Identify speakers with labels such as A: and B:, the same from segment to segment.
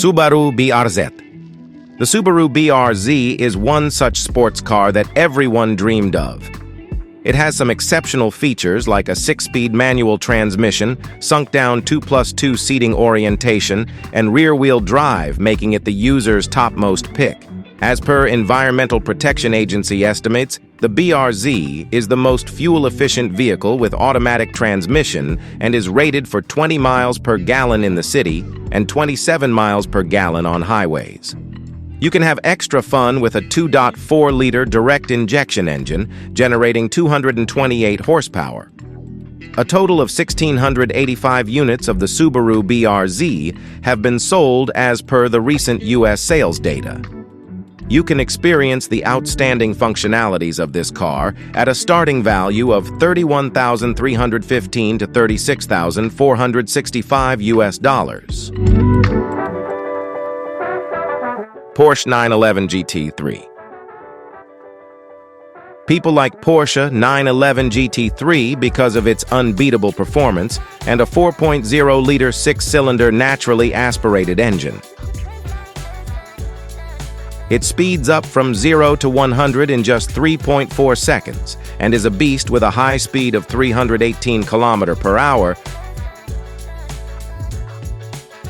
A: Subaru BRZ. The Subaru BRZ is one such sports car that everyone dreamed of. It has some exceptional features like a 6-speed manual transmission, sunk-down 2+2 seating orientation, and rear-wheel drive, making it the user's topmost pick. As per Environmental Protection Agency estimates, the BRZ is the most fuel-efficient vehicle with automatic transmission and is rated for 20 miles per gallon in the city and 27 miles per gallon on highways. You can have extra fun with a 2.4-liter direct injection engine, generating 228 horsepower. A total of 1,685 units of the Subaru BRZ have been sold as per the recent U.S. sales data. You can experience the outstanding functionalities of this car at a starting value of $31,315 to $36,465 US. Porsche 911 GT3. People like Porsche 911 GT3 because of its unbeatable performance and a 4.0-liter 6-cylinder naturally aspirated engine. It speeds up from 0 to 100 in just 3.4 seconds and is a beast with a high speed of 318 km per hour.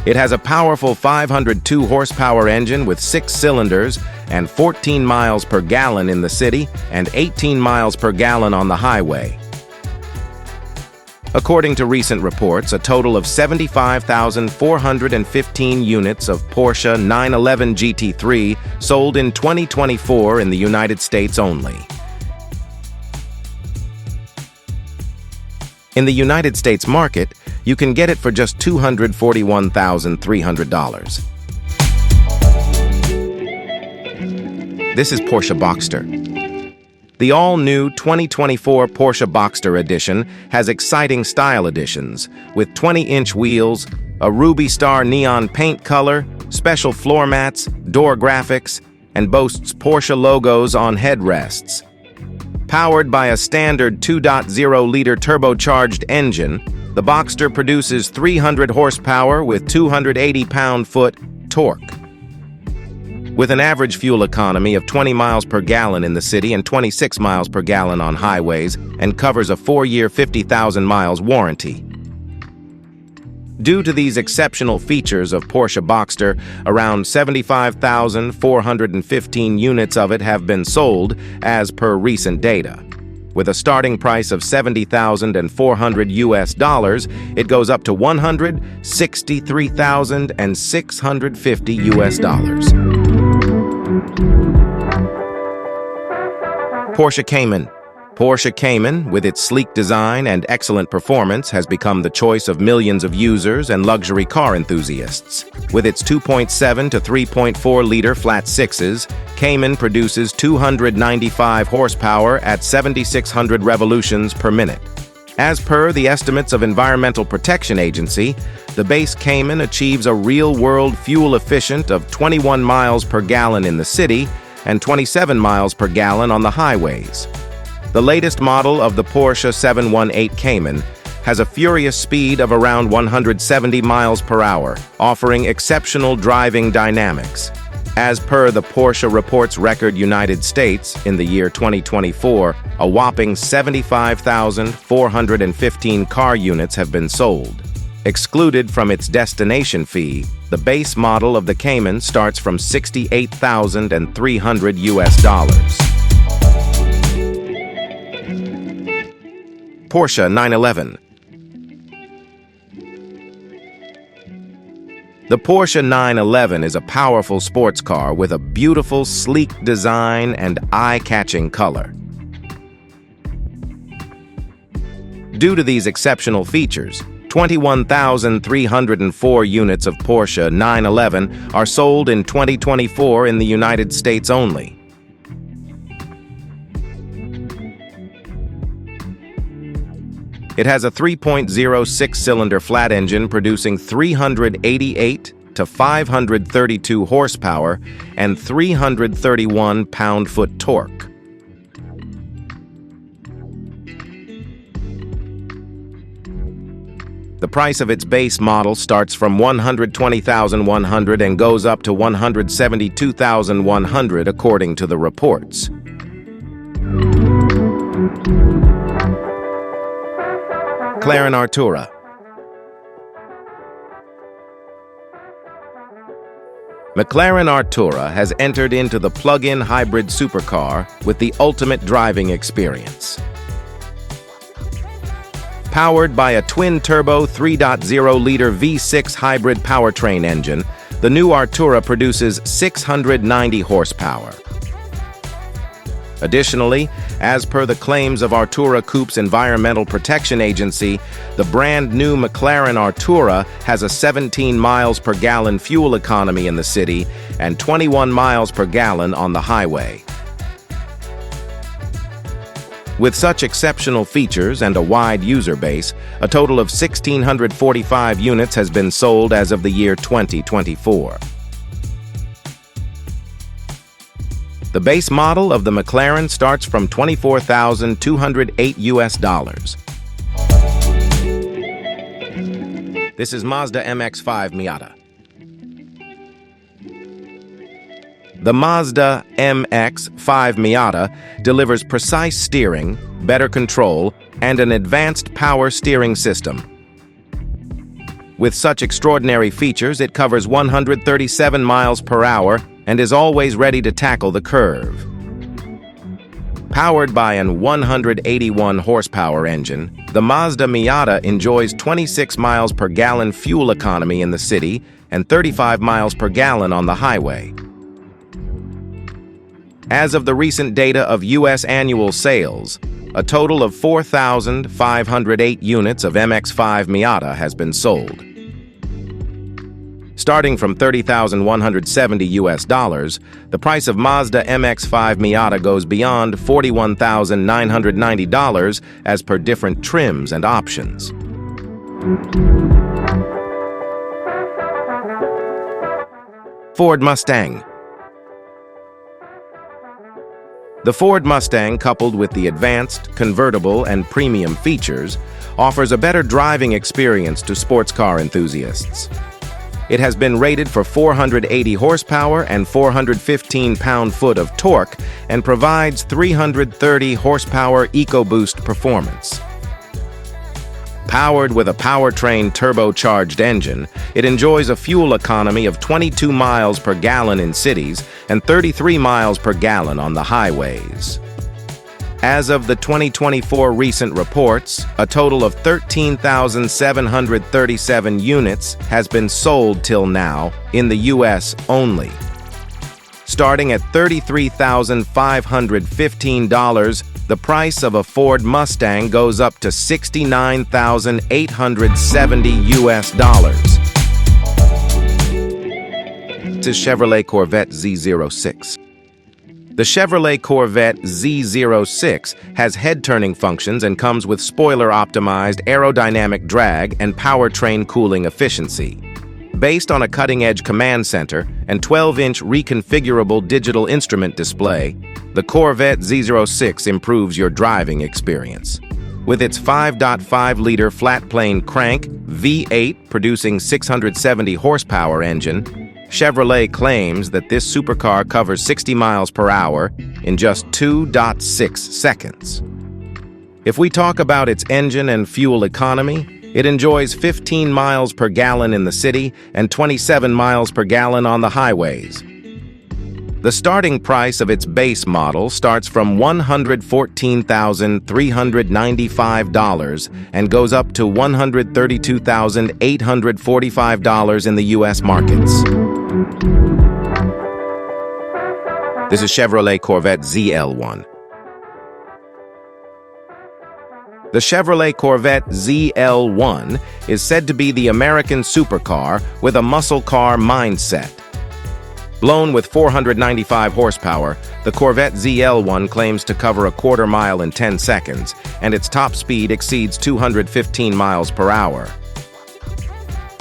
A: It has a powerful 502 horsepower engine with 6 cylinders and 14 miles per gallon in the city and 18 miles per gallon on the highway. According to recent reports, a total of 75,415 units of Porsche 911 GT3 sold in 2024 in the United States only. In the United States market, you can get it for just $241,300. This is Porsche Boxster. The all-new 2024 Porsche Boxster edition has exciting style additions with 20-inch wheels, a Ruby Star neon paint color, special floor mats, door graphics, and boasts Porsche logos on headrests. Powered by a standard 2.0-liter turbocharged engine, the Boxster produces 300 horsepower with 280 pound-foot torque. With an average fuel economy of 20 miles per gallon in the city and 26 miles per gallon on highways, and covers a 4-year 50,000 miles warranty. Due to these exceptional features of Porsche Boxster, around 75,415 units of it have been sold as per recent data. With a starting price of $70,400 US, it goes up to $163,650 US. Porsche Cayman. Porsche Cayman, with its sleek design and excellent performance, has become the choice of millions of users and luxury car enthusiasts. With its 2.7 to 3.4-liter flat sixes, Cayman produces 295 horsepower at 7,600 revolutions per minute. As per the estimates of Environmental Protection Agency, the base Cayman achieves a real-world fuel efficient of 21 miles per gallon in the city and 27 miles per gallon on the highways. The latest model of the Porsche 718 Cayman has a furious speed of around 170 miles per hour, offering exceptional driving dynamics. As per the Porsche Reports Record United States, in the year 2024, a whopping 75,415 car units have been sold. Excluded from its destination fee, the base model of the Cayman starts from $68,300 US. Porsche 911. The Porsche 911 is a powerful sports car with a beautiful, sleek design and eye-catching color. Due to these exceptional features, 21,304 units of Porsche 911 are sold in 2024 in the United States only. It has a 3.06-cylinder flat engine producing 388 to 532 horsepower and 331 pound-foot torque. The price of its base model starts from $120,100 and goes up to $172,100 according to the reports. McLaren Artura. McLaren Artura has entered into the plug-in hybrid supercar with the ultimate driving experience. Powered by a twin-turbo 3.0-liter V6 hybrid powertrain engine, the new Artura produces 690 horsepower. Additionally, as per the claims of Artura Coupe's Environmental Protection Agency, the brand-new McLaren Artura has a 17 miles per gallon fuel economy in the city and 21 miles per gallon on the highway. With such exceptional features and a wide user base, a total of 1,645 units has been sold as of the year 2024. The base model of the McLaren starts from $24,208. This is Mazda MX-5 Miata. The Mazda MX-5 Miata delivers precise steering, better control, and an advanced power steering system. With such extraordinary features, it covers 137 miles per hour and is always ready to tackle the curve. Powered by an 181 horsepower engine, the Mazda Miata enjoys 26 miles per gallon fuel economy in the city and 35 miles per gallon on the highway. As of the recent data of U.S. annual sales, a total of 4,508 units of MX-5 Miata has been sold. Starting from $30,170, the price of Mazda MX-5 Miata goes beyond $41,990 as per different trims and options. Ford Mustang. The Ford Mustang, coupled with the advanced, convertible, and premium features, offers a better driving experience to sports car enthusiasts. It has been rated for 480 horsepower and 415 pound-foot of torque and provides 330 horsepower EcoBoost performance. Powered with a powertrain turbocharged engine, it enjoys a fuel economy of 22 miles per gallon in cities and 33 miles per gallon on the highways. As of the 2024 recent reports, a total of 13,737 units has been sold till now in the U.S. only. Starting at $33,515, the price of a Ford Mustang goes up to $69,870. This is Chevrolet Corvette Z06. The Chevrolet Corvette Z06 has head-turning functions and comes with spoiler-optimized aerodynamic drag and powertrain cooling efficiency. Based on a cutting-edge command center and 12-inch reconfigurable digital instrument display, the Corvette Z06 improves your driving experience. With its 5.5-liter flat-plane crank V8 producing 670 horsepower engine, Chevrolet claims that this supercar covers 60 miles per hour in just 2.6 seconds. If we talk about its engine and fuel economy, it enjoys 15 miles per gallon in the city and 27 miles per gallon on the highways. The starting price of its base model starts from $114,395 and goes up to $132,845 in the U.S. markets. This is Chevrolet Corvette ZL1. The Chevrolet Corvette ZL1 is said to be the American supercar with a muscle car mindset. Blown with 495 horsepower, the Corvette ZL1 claims to cover a quarter mile in 10 seconds, and its top speed exceeds 215 miles per hour.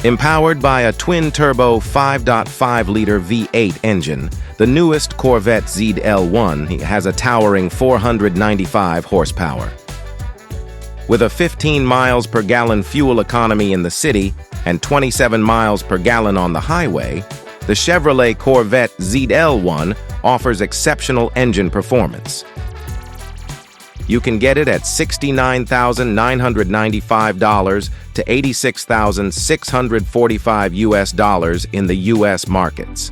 A: Empowered by a twin-turbo 5.5-liter V8 engine, the newest Corvette ZL1 has a towering 495 horsepower. With a 15 miles per gallon fuel economy in the city and 27 miles per gallon on the highway, the Chevrolet Corvette ZL1 offers exceptional engine performance. You can get it at $69,995 to $86,645 US in the US markets.